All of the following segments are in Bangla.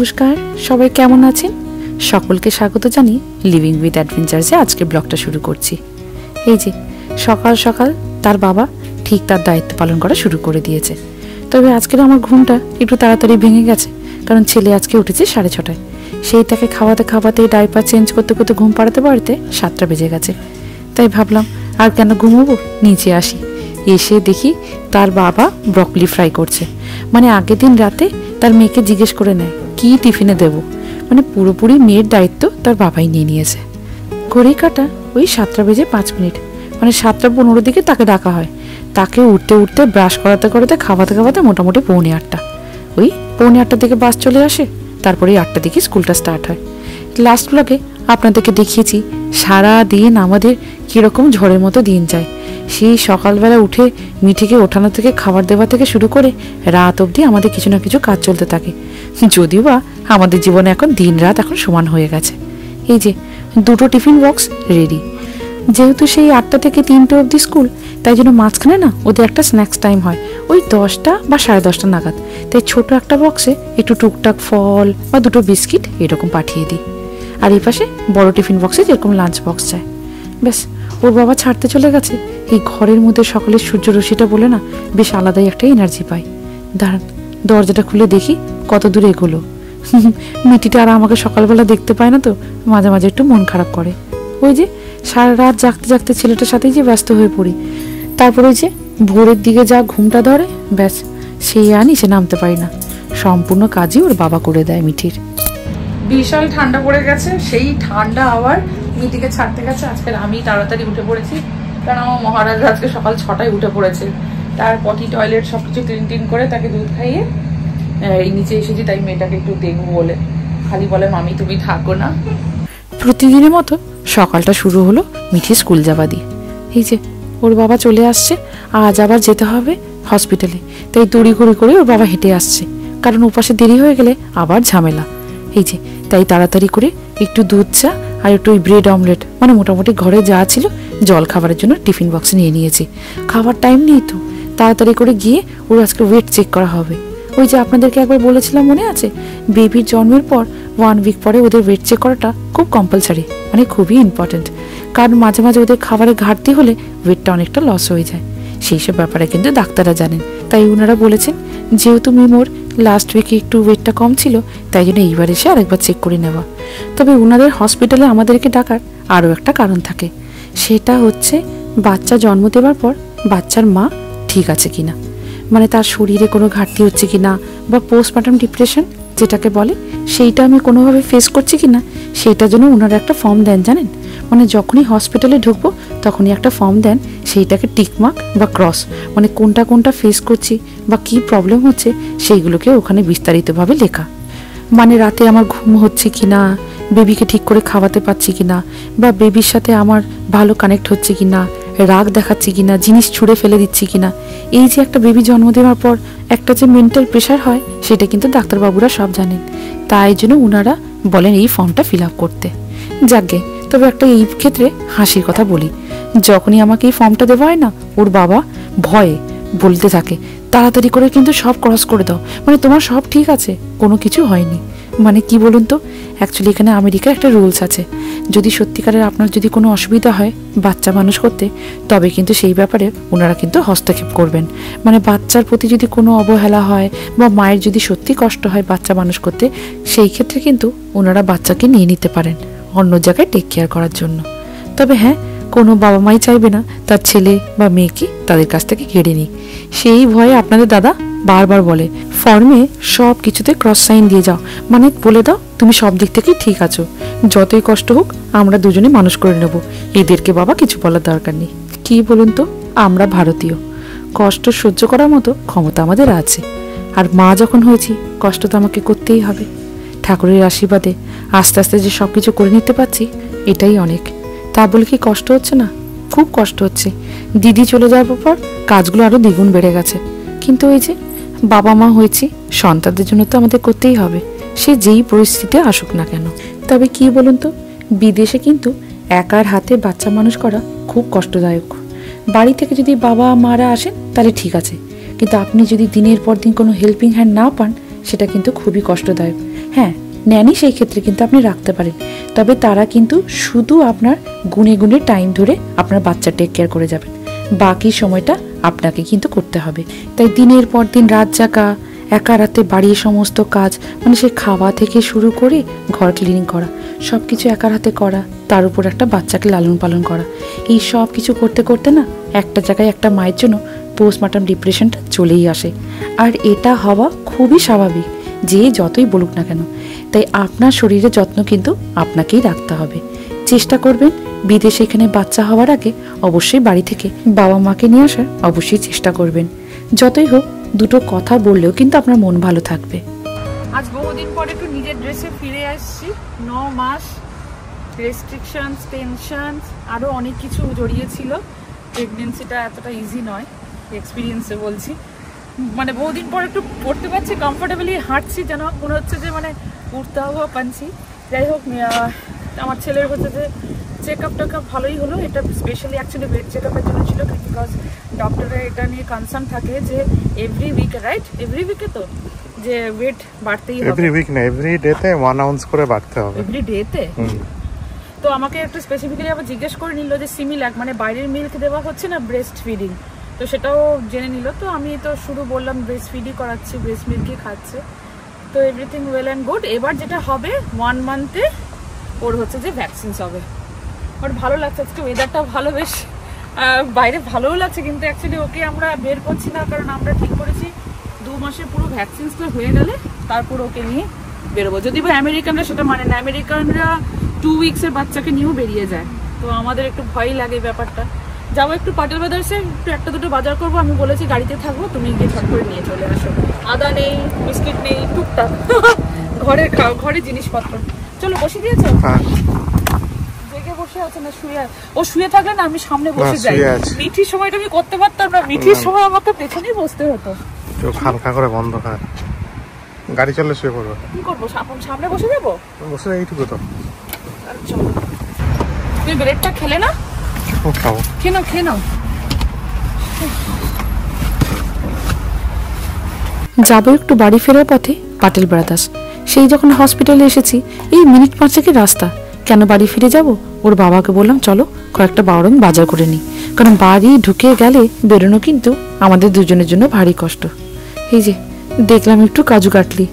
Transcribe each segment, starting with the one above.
নমস্কার, সবাই কেমন আছেন? সকলকে স্বাগত জানিয়ে লিভিং উইথ অ্যাডভেঞ্চার্সে আজকে ব্লগটা শুরু করছি। এই যে সকাল সকাল তার বাবা ঠিক তার দায়িত্ব পালন করা শুরু করে দিয়েছে। তবে আজকের আমার ঘুমটা একটু তাড়াতাড়ি ভেঙে গেছে, কারণ ছেলে আজকে উঠেছে 6:30টায়। সেই তাকে খাওয়াতে খাওয়াতে ডাইপার চেঞ্জ করতে করতে ঘুম পাড়াতে পারতে 7টা বেজে গেছে। তাই ভাবলাম আর কেন ঘুমোবো, নিচে আসি। এসে দেখি তার বাবা ব্রকলি ফ্রাই করছে। মানে আগের দিন রাতে তার মেয়েকে জিজ্ঞেস করে নেয় কি টিফিনে দেব। মানে পুরোপুরি মেয়ের দায়িত্ব তার বাবাই নিয়ে নিয়েছে। ঘড়ি কাটা ওই 7:05। মানে 7:15 দিকে তাকে ডাকা হয়। তাকে উঠতে উঠতে ব্রাশ করাতে করাতে খাওয়াতে খাওয়াতে মোটামুটি 7:45। ওই 7:45 দিকে বাস চলে আসে। তারপরে 8টা দিকে স্কুলটা স্টার্ট হয়। লাস্ট ব্লগে আপনাদেরকে দেখিয়েছি সারা দিন আমাদের কীরকম ঝড়ের মতো দিন যায়। সেই সকালবেলা উঠে মিঠিকে ওঠানো থেকে খাবার দেওয়া থেকে শুরু করে রাত অবধি আমাদের কিছু না কিছু কাজ চলতে থাকে। যদিও বা আমাদের জীবনে এখন দিন রাত এখন সমান হয়ে গেছে। এই যে 2টো টিফিন বক্স রেডি। যেহেতু সেই 8টা থেকে 3টে অবধি স্কুল, তাই জন্য মাঝখানে না ওদের একটা স্ন্যাক্স টাইম হয় ওই 10টা বা 10:30 নাগাদ। তাই ছোট একটা বক্সে একটু টুকটাক ফল বা 2টো বিস্কিট এরকম পাঠিয়ে দিই। আর এই পাশে বড় টিফিন বক্সে যেরকম লাঞ্চ বক্স যায়। ব্যাস, ওর বাবা ছাড়তে চলে গেছে। এই ঘরের মধ্যে সকালের সূর্য রশ্মিটা বলে না বেশ আলাদাই একটা এনার্জি পাই। দাঁড়ান, দরজাটা খুলে দেখি কত দূরে এগুলো। মিটিটা আর আমাকে সকালবেলা দেখতে পায় না, তো মাঝে মাঝে একটু মন খারাপ করে। ওই যে সারা রাত জাগতে জাগতে ছেলেটার সাথেই যে ব্যস্ত হয়ে পড়ি। তারপরে ওই যে ভোরের দিকে যা ঘুমটা ধরে, ব্যাস সেই আর নিচে নামতে পারি না। সম্পূর্ণ কাজই ওর বাবা করে দেয় মিঠির। বিশাল ঠান্ডা পড়ে গেছে। সেই ঠান্ডা আবার মিটিকে ছাড়তে গেছে। আজকে আমি তাড়াতাড়ি উঠে পড়েছি, কারণ আমার মহারাজ আজকে সকাল 6টায় উঠে পড়েছে। তার পটি টয়লেট সবকিছু ক্লিন টিন করে তাকে দুধ খাইয়ে এই নিচে এসেছি। তাই মেয়েটাকে একটু দেখবো বলে, খালি বলে মামি তুমি থাকো না। প্রতিদিনের মতো সকালটা শুরু হলো মিঠি স্কুল যাবা দিয়ে। এই যে ওর বাবা চলে আসছে। আজ আবার যেতে হবে হসপিটালে, তাই তড়িঘড়ি করে ওর বাবা হেঁটে আসছে, কারণ ওপাশে দেরি হয়ে গেলে আবার ঝামেলা। এই যে তাই তাড়াতাড়ি করে একটু দুধ চা আর একটু ওই ব্রেড অমলেট, মানে মোটামুটি ঘরে যা ছিল জল খাবারের জন্য টিফিন বক্সে নিয়ে নিয়েছি। খাবার টাইম নেই তো, তাড়াতাড়ি করে গিয়ে ওর আজকে ওয়েট চেক করা হবে। ওই যে আপনাদেরকে একবার বলেছিলাম মনে আছে, বেবির জন্মের পর 1 উইক পরে ওদের ওয়েট চেক করাটা খুব কম্পালসারি, মানে খুবই ইম্পর্টেন্ট। কারণ মাঝে মাঝে ওদের খাবারের ঘাটতি হলে ওয়েটটা অনেকটা লস হয়ে যায়। সেই সব ব্যাপারে কিন্তু ডাক্তাররা জানেন। তাই ওনারা বলেছেন যেহেতু মিমোর লাস্ট উইকে একটু ওয়েটটা কম ছিল, তাই জন্য এইবার এসে আরেকবার চেক করে নেওয়া। তবে ওনাদের হসপিটালে আমাদেরকে ডাকার আরও একটা কারণ থাকে, সেটা হচ্ছে বাচ্চা জন্ম দেওয়ার পর বাচ্চার মা ঠিক আছে কিনা, মানে তার শরীরে কোনো ঘাটতি হচ্ছে কিনা, বা পোস্টমার্টাম ডিপ্রেশন যেটাকে বলে, সেইটা আমি কোনোভাবে ফেস করছি কিনা, সেইটার জন্য ওনারা একটা ফর্ম দেন জানেন। মানে যখনই হসপিটালে ঢুকবো তখনই একটা ফর্ম দেন, সেইটাকে টিকমার্ক বা ক্রস, মানে কোনটা কোনটা ফেস করছি বা কি প্রবলেম হচ্ছে সেইগুলোকে ওখানে বিস্তারিতভাবে লেখা। মানে রাতে আমার ঘুম হচ্ছে কিনা, বেবিকে ঠিক করে খাওয়াতে পারছি কিনা, বা বেবির সাথে আমার ভালো কানেক্ট হচ্ছে কিনা, রাগ দেখাচ্ছি কিনা, জিনিস ছুঁড়ে ফেলে দিচ্ছি কিনা। এই যে একটা বেবি জন্ম দেওয়ার পর একটা যে মেন্টাল প্রেশার হয়, সেটা কিন্তু ডাক্তারবাবুরা সব জানেন। তাই জন্য ওনারা বলেন এই ফর্মটা ফিল আপ করতে। যাকে তবে একটা এই ক্ষেত্রে হাসির কথা বলি, যখনই আমাকে এই ফর্মটা দেওয়া হয় না, ওর বাবা ভয়ে বলতে থাকে তাড়াতাড়ি করে কিন্তু সব ক্রস করে দাও, মানে তোমার সব ঠিক আছে, কোনো কিছু হয়নি। মানে কি বলুন তো, অ্যাকচুয়ালি এখানে আমেরিকার একটা রুলস আছে, যদি সত্যিকারের আপনার যদি কোনো অসুবিধা হয় বাচ্চা মানুষ করতে, তবে কিন্তু সেই ব্যাপারে ওনারা কিন্তু হস্তক্ষেপ করবেন। মানে বাচ্চার প্রতি যদি কোনো অবহেলা হয় বা মায়ের যদি সত্যি কষ্ট হয় বাচ্চা মানুষ করতে, সেই ক্ষেত্রে কিন্তু ওনারা বাচ্চাকে নিয়ে নিতে পারেন অন্য জায়গায় টেক কেয়ার করার জন্য। তবে হ্যাঁ, কোনো বাবা মাই চাইবে না তার ছেলে বা মেয়েকে তাদের কাছ থেকে কেড়ে নিই। সেই ভয়ে আপনাদের দাদা বারবার বলে ফর্মে সব কিছুতে ক্রস সাইন দিয়ে যাও, মানে বলে দাও তুমি সব দিক থেকেই ঠিক আছো, যতই কষ্ট হোক আমরা দুজনে মানুষ করে নেব, এদেরকে বাবা কিছু বলার দরকার নেই। কি বলুন তো, আমরা ভারতীয়, কষ্ট সহ্য করার মতো ক্ষমতা আমাদের আছে। আর মা যখন হয়েছি কষ্ট তো আমাকে করতেই হবে। ঠাকুরের আশীর্বাদে আস্তে আস্তে যে সব কিছু করে নিতে পারছি, এটাই অনেক। তা বলে কি কষ্ট হচ্ছে না? খুব কষ্ট হচ্ছে। দিদি চলে যাওয়ার পর কাজগুলো আরও দ্বিগুণ বেড়ে গেছে। কিন্তু ওই যে বাবা মা হয়েছি, সন্তানদের জন্য তো আমাদের করতেই হবে, সে যেই পরিস্থিতিতে আসুক না কেন। তবে কি বলুন তো, বিদেশে কিন্তু একার হাতে বাচ্চা মানুষ করা খুব কষ্টদায়ক। বাড়ি থেকে যদি বাবা মারা আসেন তাহলে ঠিক আছে, কিন্তু আপনি যদি দিনের পর দিন কোনো হেল্পিং হ্যান্ড না পান, সেটা কিন্তু খুবই কষ্টদায়ক। হ্যাঁ, ন্যানি সেই ক্ষেত্রে কিন্তু আপনি রাখতে পারেন, তবে তারা কিন্তু শুধু আপনার গুনে গুনে টাইম ধরে আপনার বাচ্চা টেক কেয়ার করে যাবেন, বাকি সময়টা আপনাকে কিন্তু করতে হবে। তাই দিনের পর দিন রাত জাগা, একা রাতে বাড়ির সমস্ত কাজ, মানে সে খাওয়া থেকে শুরু করে ঘর ক্লিনিং করা, সব কিছু একার হাতে করা, তার উপর একটা বাচ্চাকে লালন পালন করা, এই সব কিছু করতে করতে না একটা জায়গায় একটা মায়ের জন্য পোস্টমর্টম ডিপ্রেশনটা চলেই আসে। আর এটা হওয়া খুবই স্বাভাবিক, যে যতই বলুক না কেন। তাই আপনার শরীরের যত্ন কিন্তু আপনাকেই রাখতে হবে। চেষ্টা করবেন বিদেশে এখানে বাচ্চা হওয়ার আগে অবশ্যই বাড়ি থেকে বাবা মাকে নিয়ে আসার অবশ্যই চেষ্টা করবেন। যতই হোক দুটো কথা বললেও কিন্তু আপনার মন ভালো থাকবে। আজ বহুদিন পরে একটু নিজের ড্রেসে ফিরে আসছি। 9 মাস রেস্ট্রিকশনস, টেনশনস, আরও অনেক কিছু জড়িয়ে ছিল। প্রেগনেন্সিটা এতটা ইজি নয়, এক্সপিরিয়েন্সে বলছি। মানে বহুদিন পর একটু পড়তে পারছি, কমফোর্টেবলি হাঁটছি, যেন মনে হচ্ছে যে মানে উঠতে হওয়া পাচ্ছি। যাই হোক, আমার ছেলের হচ্ছে যে চেক আপ টেকআপ ভালোই হলো। এটা স্পেশালি অ্যাকচুয়ালি ওয়েট চেক আপের জন্য ছিল, বিকজ ডক্টরের এটা নিয়ে কনসার্ন থাকে যে এভরি উইকে, রাইট? এভরি উইকে তো যে ওয়েট বাড়তেই হবে। এভরি উইক না, এভরি ডেতে 1 আউন্স করে বাড়তে হবে। এভরি ডেতে? তো আমাকে একটু স্পেসিফিক্যালি আবার জিজ্ঞেস করে নিল যে সিমিলাক, মানে বাইরের মিল্ক দেওয়া হচ্ছে না, ব্রেস্ট ফিডিং, তো সেটাও জেনে নিল। তো আমি তো শুরু বললাম ব্রেস্ট ফিডই করাচ্ছি, ব্রেস্ট মিল্কই খাচ্ছে। তো এভরিথিং ওয়েল অ্যান্ড গুড। এবার যেটা হবে 1 মান্থে ওর হচ্ছে যে ভ্যাকসিনস হবে। ওর ভালো লাগছে, আজকে ওয়েদারটা ভালো, বেশ বাইরে ভালোও লাগছে। কিন্তু অ্যাকচুয়ালি ওকে আমরা বের করছি না, কারণ আমরা ঠিক করেছি 2 মাসের পুরো ভ্যাকসিনসটা হয়ে গেলে তারপর ওকে নিয়ে বেরোবো। যদি বা আমেরিকানরা সেটা মানে না, আমেরিকানরা 2 উইক্সের বাচ্চাকে নিয়েও বেরিয়ে যায়। তো আমাদের একটু ভয়ই লাগে ব্যাপারটা। যাবো একটু পাটেল বাজারসে, একটু একটা দুটো বাজার করবো। আমি বলেছি গাড়িতে থাকবো, তুমি গিয়ে ঝট করে নিয়ে চলে আসো। আদা নেই, বিস্কিট নেই, টুকটাক ঘরে জিনিসপত্র। চলো, বসে দিয়েছো? জেগে বসে আছে না শুয়ে? ও শুয়ে থাকলে না আমি সামনে বসে যাই। মিঠির সময়টা আমি করতে পারতাম না, মিঠির সময় আমাকে পেছনেই বসতে হতো। চোখ হালকা করে বন্ধ কর, গাড়ি চললে শুয়ে পড়বো। কি করবো, সামনে বসে যাবো? বসে এইটুকু তো। তুমি ব্রেডটা খেলে না? খাবো। খেয়ে নাও। যাবো একটু বাড়ি ফেরার পথে পাটেল ব্রাদার্স। সেই যখন হসপিটালে এসেছি, এই মিনিট 5-এর রাস্তা। কেন বাড়ি ফিরে যাব? ওর বাবাকে বললাম চলো কয়েকটা বারং বাজার করে নিই, কারণ বাড়ি ঢুকে গেলে বেরোনো কিন্তু আমাদের দুজনের জন্য ভারী কষ্ট। এই যে দেখলাম একটু কাজু কাটলি,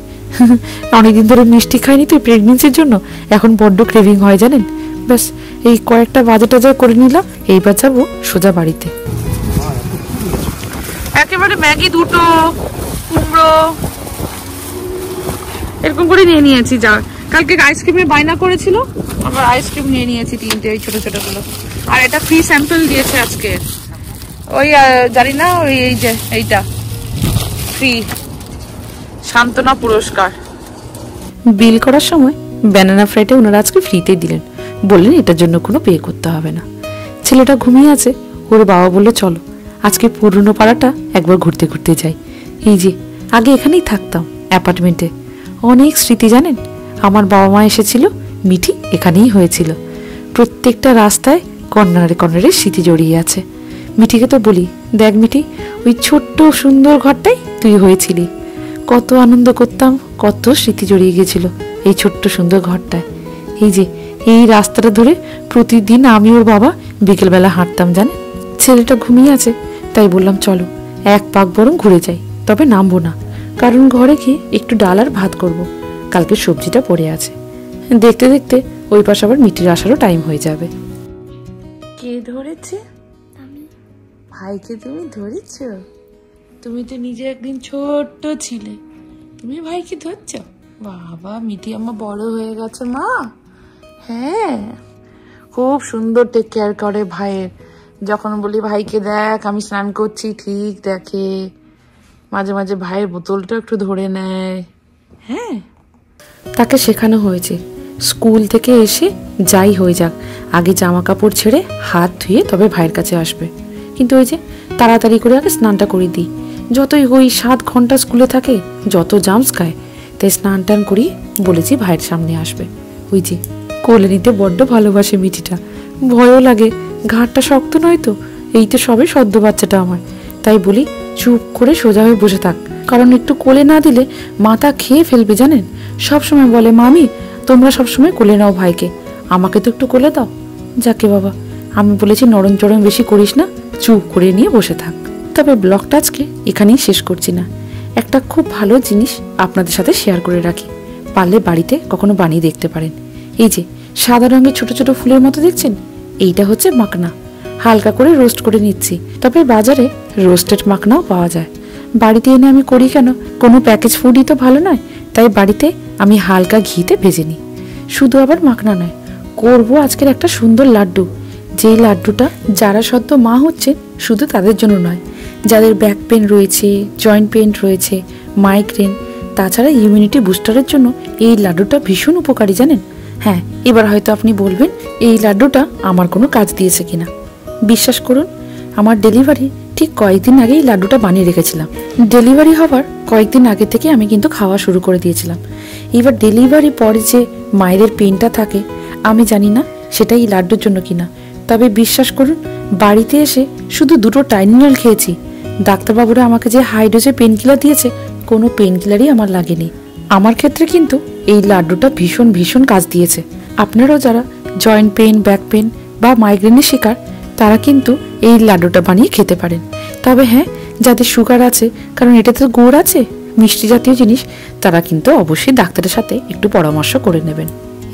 অনেকদিন ধরে মিষ্টি খাইনি তো প্রেগনেন্সির জন্য, এখন বড্ড ক্রেভিং হয় জানেন। ব্যাস এই কয়েকটা বাজার টাজার করে নিলাম, এইবার যাবো সোজা বাড়িতে। একেবারে ম্যাগি 2টো, কুমড়ো এরকম করে নিয়ে নিয়েছি। যা কালকে আইসক্রিমের বায়না করেছিল, আবার আইসক্রিম নিয়ে নিয়েছি 3টে, ওই ছোট ছোট গুলো। আর এটা ফ্রি স্যাম্পল দিয়েছে আজকে, ওই জানি না, ওই এই যে এইটা ফ্রি সান্ত্বনা পুরস্কার। বিল করার সময় ব্যানানা ফ্রাইটা ওনারা আজকে ফ্রিতে দিলেন, বললেন এটার জন্য কোনো পে করতে হবে না। ছেলেটা ঘুমিয়ে আছে, ওর বাবা বললো চলো আজকে পুরনো পাড়াটা একবার ঘুরতে ঘুরতে যাই। এই যে আগে এখানেই থাকতাম অ্যাপার্টমেন্টে, অনেক স্মৃতি জানেন। আমার বাবা মা এসেছিল, মিঠি এখানেই হয়েছিল। প্রত্যেকটা রাস্তায় কর্নারে কর্নারে স্মৃতি জড়িয়ে আছে। মিঠিকে তো বলি, দেখ মিঠি, ওই ছোট্ট সুন্দর ঘরটাই তুই হয়েছিলি, কত আনন্দ করতাম, কত স্মৃতি জড়িয়ে গেছিল এই ছোট্ট সুন্দর ঘরটায়। এই যে এই রাস্তাটা ধরে প্রতিদিন আমি ওর বাবা বিকেলবেলা হাঁটতাম জানেন। ছেলেটা ঘুমিয়ে আছে, তাই বললাম চলো এক পাক বরং ঘুরে যাই, তবে নামবো না, কারণ ঘরে গিয়ে একটু ডাল আর ভাত করব, কালকে সবজিটা পড়ে আছে। দেখতে দেখতে ওই পাশে আবার মিটির আসারও টাইম হয়ে যাবে। কে ধরেছে? ভাইকে তুমি ধরেছ? তুমি তো নিজে একদিন ছোট্ট ছিলে, তুমি ভাইকে ধরছ? বাবা, মিটি আমার বড় হয়ে গেছে মা। হ্যাঁ, খুব সুন্দর টেক কেয়ার করে ভাইয়ের। যখন বলি ভাইকে দেখ আমি স্নান করছি, ঠিক দেখে। মাঝে মাঝে ভাইয়ের বোতলটা একটু ধরে নেয়। হ্যাঁ, তাকে শেখানো হয়েছে স্কুল থেকে এসে যাই হয়ে যাক আগে জামা কাপড় ছেড়ে হাত ধুয়ে তবে ভাইয়ের কাছে আসবে। কিন্তু ওই যে তাড়াতাড়ি করে আগে স্নানটা করে দিই, যতই ওই 7 ঘন্টা স্কুলে থাকে, যত জামস খায়, তাই স্নান টান করিয়ে বলেছি ভাইয়ের সামনে আসবে। ওই যে কোলে নিতে বড্ড ভালোবাসে মিঠিটা, ভয়ও লাগে, ঘাটটা শক্ত নয় তো, এই তো সবে সদ্য বাচ্চাটা আমার, তাই বলি চুপ করে সোজা হয়ে বসে থাক, কারণ একটু কোলে না দিলে মাথা খেয়ে ফেলবে জানেন। সব সময় বলে, মামি তোমরা সবসময় কোলে নাও ভাইকে, আমাকে তো একটু কোলে দাও। যাকে বাবা, আমি বলেছি নরম চরম বেশি করিস না, চুপ করে নিয়ে বসে থাক। তবে ব্লগটা আজকে এখানেই শেষ করছি না, একটা খুব ভালো জিনিস আপনাদের সাথে শেয়ার করে রাখি, পারলে বাড়িতে কখনো বানিয়ে দেখতে পারেন। এই যে সাদা রঙের ছোট ছোট ফুলের মতো দেখছেন, এইটা হচ্ছে মাখনা। হালকা করে রোস্ট করে নিচ্ছি, তবে বাজারে রোস্টেড মাখনাও পাওয়া যায়। বাড়িতে এনে আমি করি কেন, কোনো প্যাকেজ ফুডই তো ভালো নয়, তাই বাড়িতে আমি হালকা ঘিতে ভেজে নিই। শুধু আবার মাখনা নয়, করবো আজকের একটা সুন্দর লাড্ডু, যেই লাড্ডুটা যারা সদ্য মা হচ্ছে শুধু তাদের জন্য নয়, যাদের ব্যাক পেন রয়েছে, জয়েন্ট পেন রয়েছে, মাইগ্রেন, তাছাড়া ইমিউনিটি বুস্টারের জন্য এই লাড্ডুটা ভীষণ উপকারী জানেন। হ্যাঁ, এবার হয়তো আপনি বলবেন এই লাড্ডুটা আমার কোনো কাজ দিয়েছে কিনা। বিশ্বাস করুন, আমার ডেলিভারি ঠিক কয়েকদিন আগেই লাড্ডুটা বানিয়ে রেখেছিলাম। ডেলিভারি হবার কয়েকদিন আগে থেকে আমি কিন্তু খাওয়া শুরু করে দিয়েছিলাম। এবার ডেলিভারি পরে যে মায়ের পেনটা থাকে, আমি জানি না সেটা এই লাড্ডুর জন্য কিনা, তবে বিশ্বাস করুন বাড়িতে এসে শুধু 2টো টাইনিনাল খেয়েছি। ডাক্তারবাবুরা আমাকে যে হাই ডোজে পেন কিলার দিয়েছে, কোনো পেন কিলারই আমার লাগেনি। আমার ক্ষেত্রে কিন্তু এই লাড্ডুটা ভীষণ ভীষণ কাজ দিয়েছে। আপনারাও যারা জয়েন্ট পেন, ব্যাক পেন বা মাইগ্রেনের শিকার, তারা কিন্তু এই লাড্ডুটা বানিয়ে খেতে পারেন। তবে হ্যাঁ, যাদের সুগার আছে, কারণ এটাতে তো গুড় আছে, মিষ্টি জাতীয় জিনিস, তারা কিন্তু অবশ্যই ডাক্তারের সাথে একটু পরামর্শ করে নেবেন।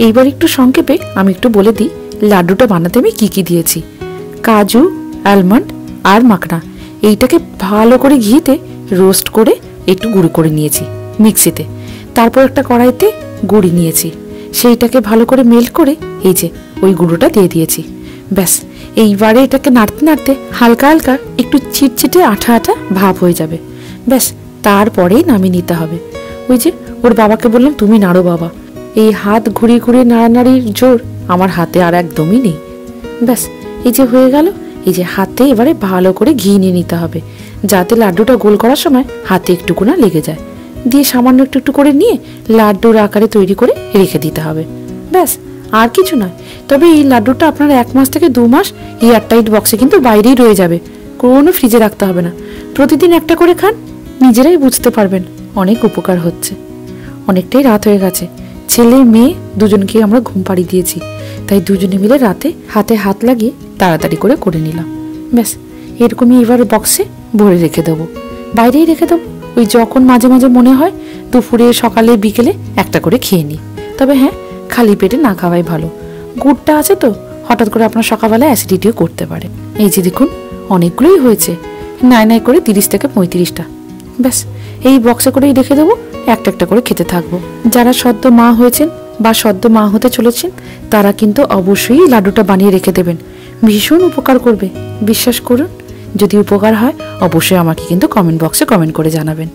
এইবার একটু সংক্ষেপে আমি একটু বলে দিই লাড্ডুটা বানাতে আমি কি কি দিয়েছি। কাজু, আলমন্ড আর মাখনা, এইটাকে ভালো করে ঘিতে রোস্ট করে একটু গুঁড়ো করে নিয়েছি মিক্সিতে। তারপর একটা কড়াইতে গুঁড়ি নিয়েছি, সেইটাকে ভালো করে মেল্ট করে এই যে ওই গুঁড়োটা দিয়ে দিয়েছি। ব্যাস, এইবারে এটাকে নাড়তে নাড়তে হালকা হালকা একটু ছিটছিটে আঠা আঠা ভাব হয়ে যাবে। ব্যাস, তারপরেই নামিয়ে নিতে হবে। ওই যে ওর বাবাকে বললাম তুমি নাড়ো বাবা, এই হাত ঘুরিয়ে ঘুরিয়ে নাড়ানাড়ির জোর আমার হাতে আর একদমই নেই। ব্যাস, এই যে হয়ে গেল। এই যে হাতে এবারে ভালো করে ঘি নিয়ে নিতে হবে, যাতে লাড্ডুটা গোল করার সময় হাতে একটুকু না লেগে যায়। দিয়ে সামান্য একটু একটু করে নিয়ে লাড্ডুর আকারে তৈরি করে রেখে দিতে হবে। ব্যাস, আর কিছু নয়। তবে এই লাড্ডুটা আপনার 1 মাস থেকে 2 মাস এয়ারটাইট বক্সে কিন্তু বাইরেই রয়ে যাবে, কোনো ফ্রিজে রাখতে হবে না। প্রতিদিন একটা করে খান, নিজেরাই বুঝতে পারবেন অনেক উপকার হচ্ছে। অনেকটাই রাত হয়ে গেছে, ছেলে মেয়ে দুজনকে আমরা ঘুম পাড়িয়ে দিয়েছি, তাই দুজনে মিলে রাতে হাতে হাত লাগিয়ে তাড়াতাড়ি করে নিলাম। ব্যাস, এরকমই এবার বক্সে ভরে রেখে দেবো, বাইরেই রেখে দেবো। ওই যখন মাঝে মাঝে মনে হয় দুপুরে, সকালে, বিকেলে একটা করে খেয়ে নিই। তবে হ্যাঁ, খালি পেটে না খাওয়াই ভালো। গুড়টা আছে তো, হঠাৎ করে আপনার সকালবেলা অ্যাসিডিটিও করতে পারে। এই যে দেখুন অনেকগুলোই হয়েছে, নাই নাই করে 30 থেকে 35টা। ব্যাস, এই বক্সে করেই রেখে দেবো, একটা একটা করে খেতে থাকবো। যারা সদ্য মা হয়েছেন বা সদ্য মা হতে চলেছেন, তারা কিন্তু অবশ্যই লাড্ডুটা বানিয়ে রেখে দেবেন, ভীষণ উপকার করবে। বিশ্বাস করুন, যদি উপকার হয় অবশ্যই আমাকে কিন্তু কমেন্ট বক্সে কমেন্ট করে জানাবেন।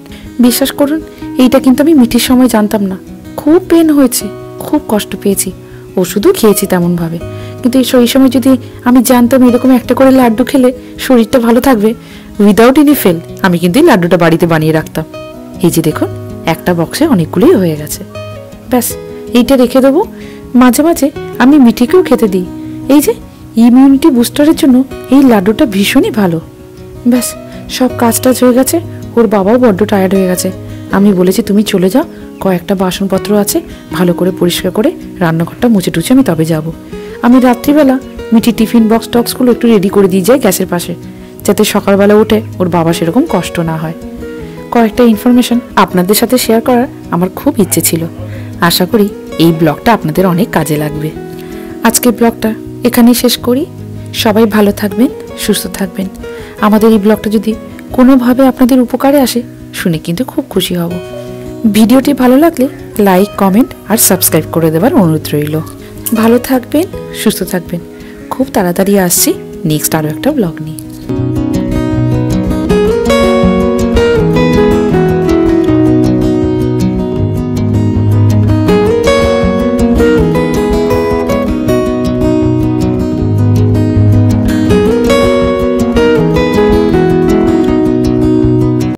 বিশ্বাস করুন, এইটা কিন্তু আমি মিঠির সময় জানতাম না, খুব পেন হয়েছে, খুব কষ্ট পেয়েছি, ওষুধও খেয়েছি তেমনভাবে। কিন্তু এই সময় যদি আমি জানতাম এরকম একটা করে লাড্ডু খেলে শরীরটা ভালো থাকবে, উইদাউট এনি ফেল আমি কিন্তু এই লাড্ডুটা বাড়িতে বানিয়ে রাখতাম। এই যে দেখুন, একটা বক্সে অনেকগুলোই হয়ে গেছে। ব্যাস, এইটা রেখে দেবো। মাঝে মাঝে আমি মিঠিকেও খেতে দিই। এই যে ইমিউনিটি বুস্টারের জন্য এই লাড্ডুটা ভীষণই ভালো। ব্যাস, সব কাজটা হয়ে গেছে। ওর বাবাও বড্ড টায়ার্ড হয়ে গেছে, আমি বলেছি তুমি চলে যাও, কয়েকটা বাসনপত্র আছে ভালো করে পরিষ্কার করে রান্নাঘরটা মুছে টুছে আমি তবে যাব। আমি রাত্রিবেলা মিঠি টিফিন বক্স টক্সগুলো একটু রেডি করে দিয়ে যাই গ্যাসের পাশে, যাতে সকালবেলা উঠে ওর বাবা সেরকম কষ্ট না হয়। কয়েকটা ইনফরমেশন আপনাদের সাথে শেয়ার করার আমার খুব ইচ্ছে ছিল। আশা করি এই ব্লগটা আপনাদের অনেক কাজে লাগবে। আজকের ব্লগটা এখানেই শেষ করি। সবাই ভালো থাকবেন, সুস্থ থাকবেন। আমাদের এই ব্লগটা যদি কোনোভাবে আপনাদের উপকারে আসে, শুনে কিন্তু খুব খুশি হব। ভিডিওটি ভালো লাগলে লাইক, কমেন্ট আর সাবস্ক্রাইব করে দেওয়ার অনুরোধ রইল। ভালো থাকবেন, সুস্থ থাকবেন। খুব তাড়াতাড়ি আসছি নেক্সট আরও একটা ব্লগ নিয়ে।